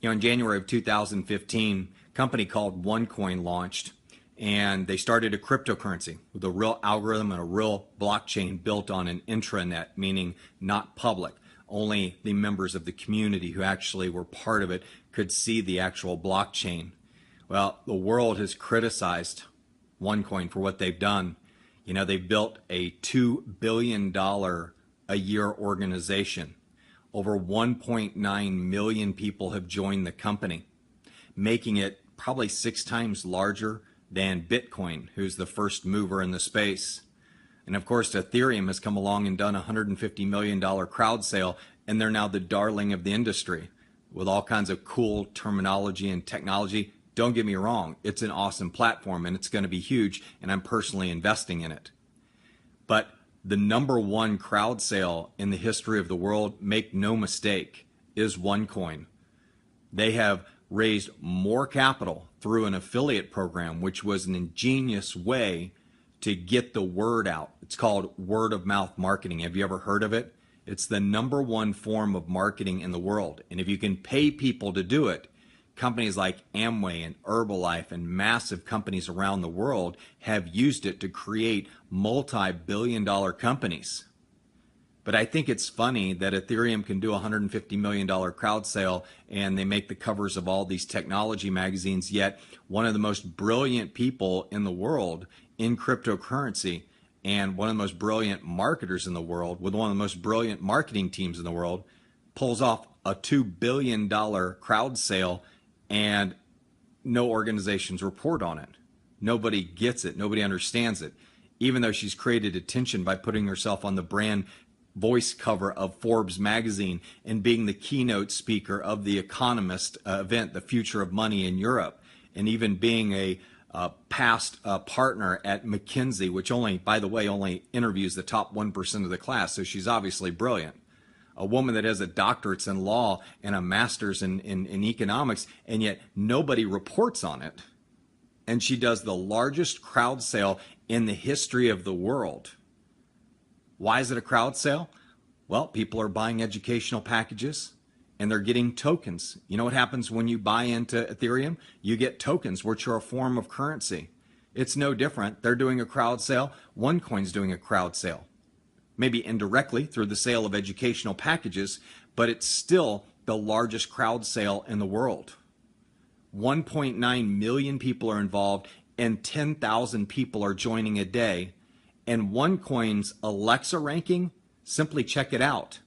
In January of 2015, a company called OneCoin launched, and they started a cryptocurrency with a real algorithm and a real blockchain built on an intranet, meaning not public. Only the members of the community who actually were part of it could see the actual blockchain. Well, the world has criticized OneCoin for what they've done. They've built a $2 billion a year organization. Over 1.9 million people have joined the company, making it probably 6 times larger than Bitcoin, who's the first mover in the space. And of course, Ethereum has come along and done a $150 million crowd sale, and they're now the darling of the industry with all kinds of cool terminology and technology. Don't get me wrong, it's an awesome platform and it's going to be huge, and I'm personally investing in it. But the number one crowd sale in the history of the world, make no mistake, is OneCoin. They have raised more capital through an affiliate program, which was an ingenious way to get the word out. It's called word of mouth marketing. Have you ever heard of it? It's the number one form of marketing in the world. And if you can pay people to do it, companies like Amway and Herbalife and massive companies around the world have used it to create multi-billion-dollar companies. But I think it's funny that Ethereum can do a $150 million crowd sale and they make the covers of all these technology magazines, yet one of the most brilliant people in the world in cryptocurrency and one of the most brilliant marketers in the world with one of the most brilliant marketing teams in the world pulls off a $2 billion crowd sale, and no organizations report on it. Nobody gets it. Nobody understands it. Even though she's created attention by putting herself on the brand voice cover of Forbes magazine and being the keynote speaker of the Economist event, The Future of Money in Europe, and even being a past partner at McKinsey, which by the way, only interviews the top 1% of the class. So she's obviously brilliant. A woman that has a doctorate in law and a master's in economics, and yet nobody reports on it. And she does the largest crowd sale in the history of the world. Why is it a crowd sale? Well, people are buying educational packages and they're getting tokens. You know what happens when you buy into Ethereum? You get tokens, which are a form of currency. It's no different. They're doing a crowd sale. OneCoin's doing a crowd sale. Maybe indirectly through the sale of educational packages, but it's still the largest crowd sale in the world. 1.9 million people are involved and 10,000 people are joining a day. And OneCoin's Alexa ranking, simply check it out.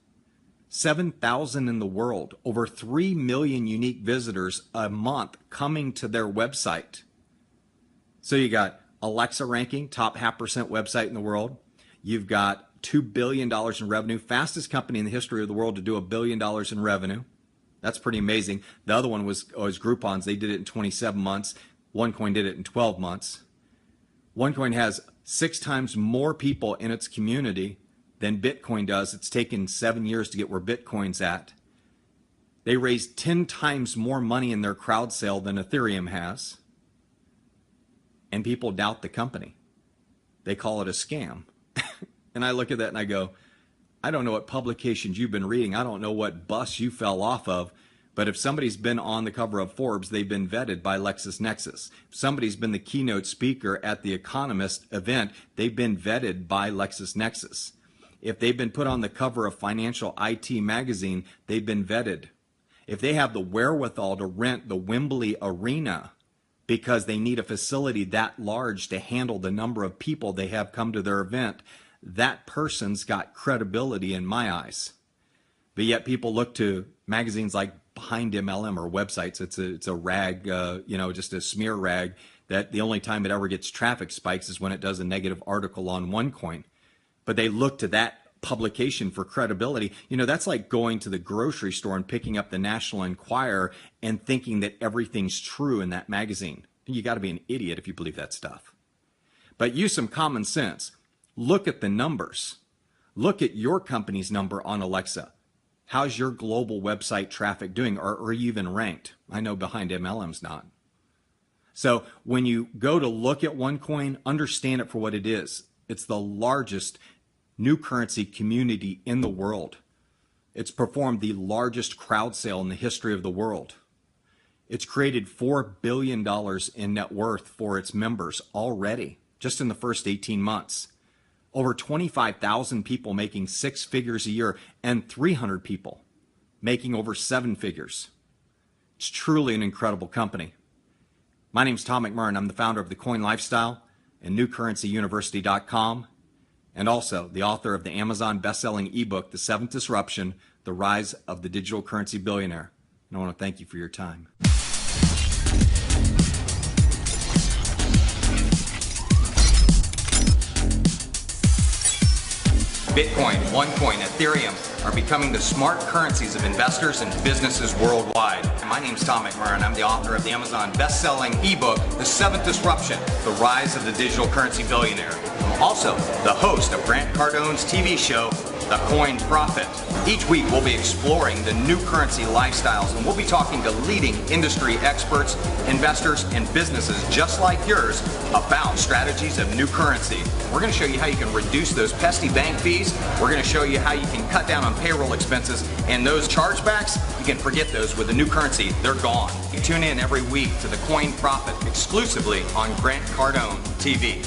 7,000 in the world, over 3 million unique visitors a month coming to their website. So you got Alexa ranking, top 0.5% website in the world. You've got $2 billion in revenue, fastest company in the history of the world to do $1 billion in revenue. That's pretty amazing. The other one was Groupon's. They did it in 27 months. OneCoin did it in 12 months. OneCoin has 6 times more people in its community than Bitcoin does. It's taken 7 years to get where Bitcoin's at. They raised 10 times more money in their crowd sale than Ethereum has. And people doubt the company. They call it a scam. And I look at that and I go, I don't know what publications you've been reading. I don't know what bus you fell off of. But if somebody's been on the cover of Forbes, they've been vetted by LexisNexis. If somebody's been the keynote speaker at the Economist event, they've been vetted by LexisNexis. If they've been put on the cover of Financial IT magazine, they've been vetted. If they have the wherewithal to rent the Wembley Arena because they need a facility that large to handle the number of people they have come to their event, that person's got credibility in my eyes. But yet people look to magazines like Behind MLM or websites. It's a rag, just a smear rag that the only time it ever gets traffic spikes is when it does a negative article on OneCoin. But they look to that publication for credibility. That's like going to the grocery store and picking up the National Enquirer and thinking that everything's true in that magazine. You got to be an idiot if you believe that stuff. But use some common sense. Look at the numbers. Look at your company's number on Alexa. How's your global website traffic doing? Or are you even ranked? I know Behind MLM's not. So when you go to look at OneCoin, understand it for what it is. It's the largest new currency community in the world. It's performed the largest crowd sale in the history of the world. It's created $4 billion in net worth for its members already, just in the first 18 months. Over 25,000 people making 6 figures a year and 300 people making over 7 figures. It's truly an incredible company. My name is Tom McMurrin. I'm the founder of the Coin Lifestyle and NewCurrencyUniversity.com, and also the author of the Amazon best-selling ebook, The Seventh Disruption, The Rise of the Digital Currency Billionaire. And I want to thank you for your time. Bitcoin, OneCoin, Ethereum are becoming the smart currencies of investors and businesses worldwide. My name is Tom McMurrin. I'm the author of the Amazon best-selling ebook, The Seventh Disruption, The Rise of the Digital Currency Billionaire. I'm also the host of Grant Cardone's TV show, The Coin Prophet. Each week we'll be exploring the new currency lifestyles, and we'll be talking to leading industry experts, investors, and businesses just like yours about strategies of new currency. We're going to show you how you can reduce those pesky bank fees. We're going to show you how you can cut down on payroll expenses, and those chargebacks, you can forget those. With the new currency, they're gone. You tune in every week to The Coin Prophet exclusively on Grant Cardone TV.